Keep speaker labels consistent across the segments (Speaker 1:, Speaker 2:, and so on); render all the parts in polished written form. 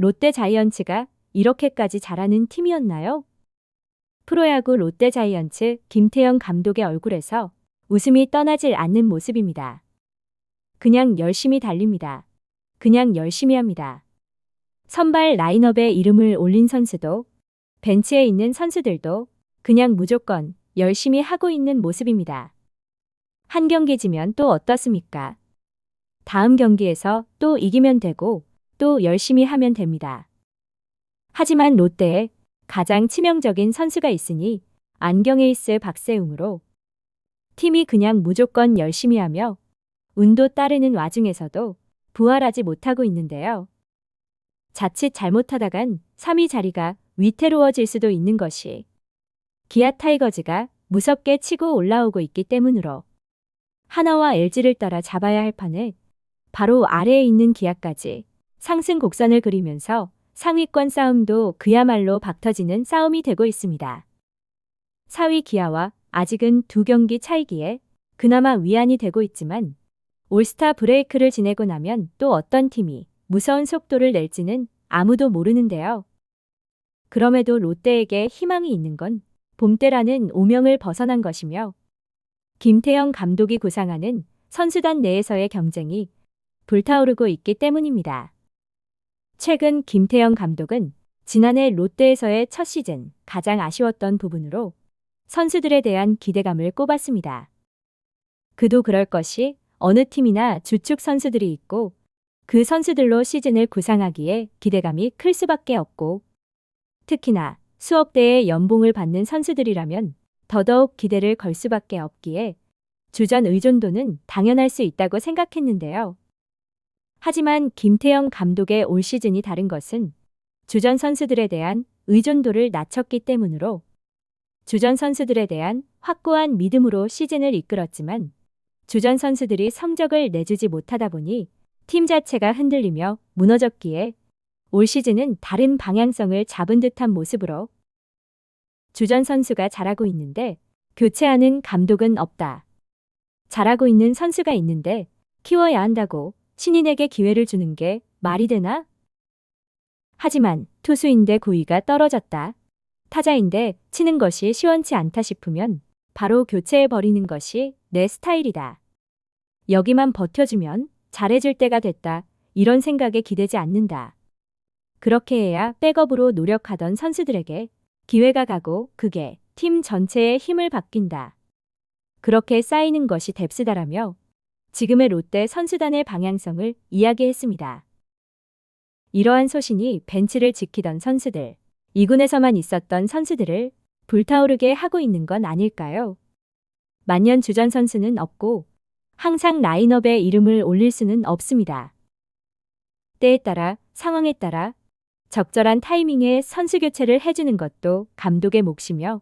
Speaker 1: 롯데 자이언츠가 이렇게까지 잘하는 팀이었나요? 프로야구 롯데 자이언츠 김태형 감독의 얼굴에서 웃음이 떠나질 않는 모습입니다. 그냥 열심히 달립니다. 그냥 열심히 합니다. 선발 라인업에 이름을 올린 선수도, 벤치에 있는 선수들도 그냥 무조건 열심히 하고 있는 모습입니다. 한 경기 지면 또 어떻습니까? 다음 경기에서 또 이기면 되고 또 열심히 하면 됩니다. 하지만 롯데에 가장 치명적인 선수가 있으니 안경 에이스 박세웅으로 팀이 그냥 무조건 열심히 하며 운도 따르는 와중에서도 부활하지 못하고 있는데요. 자칫 잘못하다간 3위 자리가 위태로워질 수도 있는 것이 기아 타이거즈가 무섭게 치고 올라오고 있기 때문으로 하나와 LG를 따라 잡아야 할 판에 바로 아래에 있는 기아까지 상승 곡선을 그리면서 상위권 싸움도 그야말로 박터지는 싸움이 되고 있습니다. 4위 기아와 아직은 2경기 차이기에 그나마 위안이 되고 있지만 올스타 브레이크를 지내고 나면 또 어떤 팀이 무서운 속도를 낼지는 아무도 모르는데요. 그럼에도 롯데에게 희망이 있는 건 봄때라는 오명을 벗어난 것이며 김태형 감독이 구상하는 선수단 내에서의 경쟁이 불타오르고 있기 때문입니다. 최근 김태형 감독은 지난해 롯데에서의 첫 시즌 가장 아쉬웠던 부분으로 선수들에 대한 기대감을 꼽았습니다. 그도 그럴 것이 어느 팀이나 주축 선수들이 있고 그 선수들로 시즌을 구상하기에 기대감이 클 수밖에 없고 특히나 수억 대의 연봉을 받는 선수들이라면 더더욱 기대를 걸 수밖에 없기에 주전 의존도는 당연할 수 있다고 생각했는데요. 하지만 김태형 감독의 올 시즌이 다른 것은 주전 선수들에 대한 의존도를 낮췄기 때문으로 주전 선수들에 대한 확고한 믿음으로 시즌을 이끌었지만 주전 선수들이 성적을 내주지 못하다 보니 팀 자체가 흔들리며 무너졌기에 올 시즌은 다른 방향성을 잡은 듯한 모습으로 주전 선수가 잘하고 있는데 교체하는 감독은 없다. 잘하고 있는 선수가 있는데 키워야 한다고 신인에게 기회를 주는 게 말이 되나? 하지만 투수인데 구위가 떨어졌다. 타자인데 치는 것이 시원치 않다 싶으면 바로 교체해버리는 것이 내 스타일이다. 여기만 버텨주면 잘해줄 때가 됐다. 이런 생각에 기대지 않는다. 그렇게 해야 백업으로 노력하던 선수들에게 기회가 가고 그게 팀 전체의 힘을 바뀐다. 그렇게 쌓이는 것이 뎁스다라며 지금의 롯데 선수단의 방향성을 이야기했습니다. 이러한 소신이 벤치를 지키던 선수들, 2군에서만 있었던 선수들을 불타오르게 하고 있는 건 아닐까요? 만년 주전 선수는 없고 항상 라인업에 이름을 올릴 수는 없습니다. 때에 따라 상황에 따라 적절한 타이밍에 선수 교체를 해주는 것도 감독의 몫이며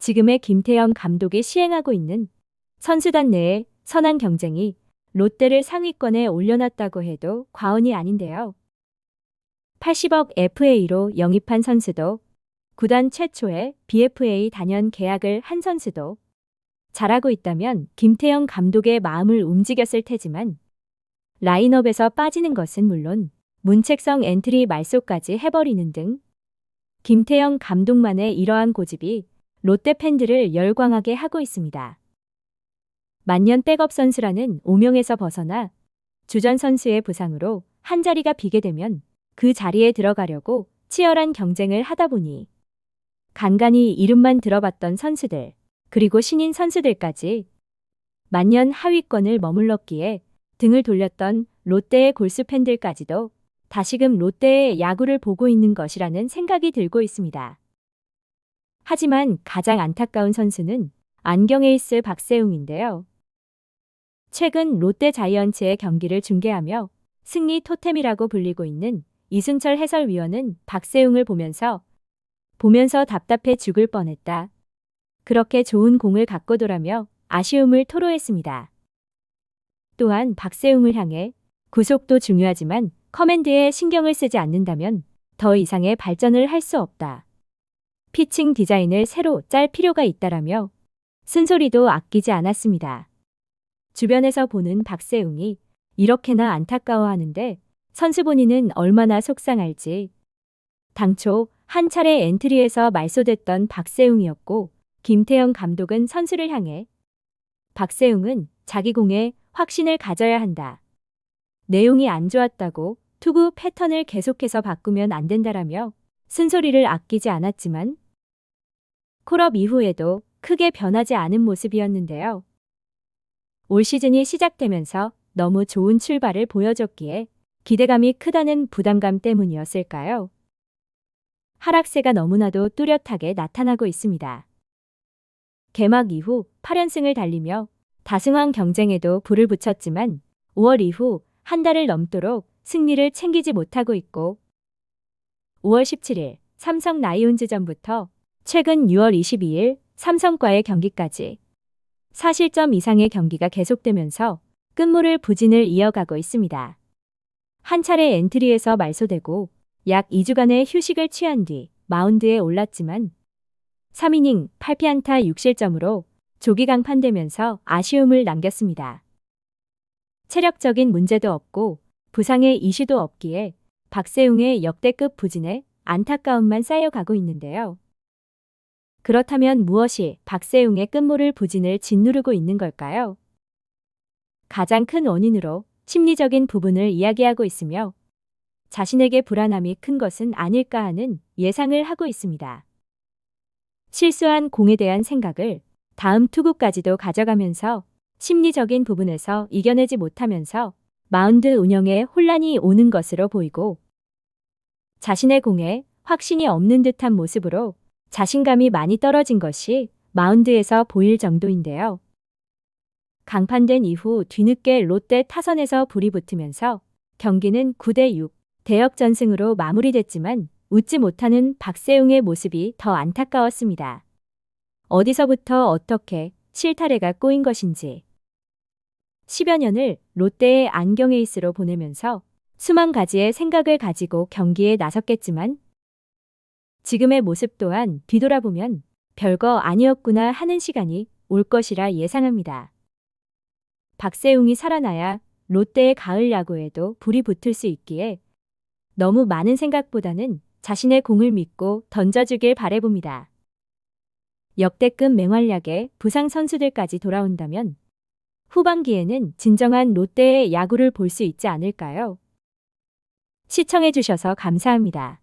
Speaker 1: 지금의 김태형 감독이 시행하고 있는 선수단 내의 선한 경쟁이 롯데를 상위권에 올려놨다고 해도 과언이 아닌데요. 80억 FA로 영입한 선수도 구단 최초의 BFA 단연 계약을 한 선수도 잘하고 있다면 김태형 감독의 마음을 움직였을 테지만 라인업에서 빠지는 것은 물론 문책성 엔트리 말소까지 해버리는 등 김태형 감독만의 이러한 고집이 롯데 팬들을 열광하게 하고 있습니다. 만년 백업 선수라는 오명에서 벗어나 주전 선수의 부상으로 한 자리가 비게 되면 그 자리에 들어가려고 치열한 경쟁을 하다 보니 간간히 이름만 들어봤던 선수들 그리고 신인 선수들까지 만년 하위권을 머물렀기에 등을 돌렸던 롯데의 골수 팬들까지도 다시금 롯데의 야구를 보고 있는 것이라는 생각이 들고 있습니다. 하지만 가장 안타까운 선수는 안경 에이스 박세웅인데요. 최근 롯데 자이언츠의 경기를 중계하며 승리 토템이라고 불리고 있는 이순철 해설위원은 박세웅을 보면서 답답해 죽을 뻔했다. 그렇게 좋은 공을 갖고도라며 아쉬움을 토로했습니다. 또한 박세웅을 향해 구속도 중요하지만 커맨드에 신경을 쓰지 않는다면 더 이상의 발전을 할 수 없다. 피칭 디자인을 새로 짤 필요가 있다라며 쓴소리도 아끼지 않았습니다. 주변에서 보는 박세웅이 이렇게나 안타까워하는데 선수 본인은 얼마나 속상할지. 당초 한 차례 엔트리에서 말소됐던 박세웅이었고 김태형 감독은 선수를 향해 박세웅은 자기 공에 확신을 가져야 한다. 내용이 안 좋았다고 투구 패턴을 계속해서 바꾸면 안 된다라며 쓴소리를 아끼지 않았지만 콜업 이후에도 크게 변하지 않은 모습이었는데요. 올 시즌이 시작되면서 너무 좋은 출발을 보여줬기에 기대감이 크다는 부담감 때문이었을까요? 하락세가 너무나도 뚜렷하게 나타나고 있습니다. 개막 이후 8연승을 달리며 다승왕 경쟁에도 불을 붙였지만 5월 이후 한 달을 넘도록 승리를 챙기지 못하고 있고 5월 17일 삼성 라이온즈전부터 최근 6월 22일 삼성과의 경기까지 4실점 이상의 경기가 계속되면서 끝물을 부진을 이어가고 있습니다. 한 차례 엔트리에서 말소되고 약 2주간의 휴식을 취한 뒤 마운드에 올랐지만 3이닝 8피안타 6실점으로 조기 강판되면서 아쉬움을 남겼습니다. 체력적인 문제도 없고 부상의 이슈도 없기에 박세웅의 역대급 부진에 안타까움만 쌓여가고 있는데요. 그렇다면 무엇이 박세웅의 끝물을 부진을 짓누르고 있는 걸까요? 가장 큰 원인으로 심리적인 부분을 이야기하고 있으며 자신에게 불안함이 큰 것은 아닐까 하는 예상을 하고 있습니다. 실수한 공에 대한 생각을 다음 투구까지도 가져가면서 심리적인 부분에서 이겨내지 못하면서 마운드 운영에 혼란이 오는 것으로 보이고 자신의 공에 확신이 없는 듯한 모습으로 자신감이 많이 떨어진 것이 마운드에서 보일 정도인데요. 강판된 이후 뒤늦게 롯데 타선에서 불이 붙으면서 경기는 9대6 대역전승으로 마무리됐지만 웃지 못하는 박세웅의 모습이 더 안타까웠습니다. 어디서부터 어떻게 실타래가 꼬인 것인지. 10여 년을 롯데의 안경 에이스로 보내면서 수만 가지의 생각을 가지고 경기에 나섰겠지만 지금의 모습 또한 뒤돌아보면 별거 아니었구나 하는 시간이 올 것이라 예상합니다. 박세웅이 살아나야 롯데의 가을 야구에도 불이 붙을 수 있기에 너무 많은 생각보다는 자신의 공을 믿고 던져주길 바라봅니다. 역대급 맹활약의 부상 선수들까지 돌아온다면 후반기에는 진정한 롯데의 야구를 볼 수 있지 않을까요? 시청해주셔서 감사합니다.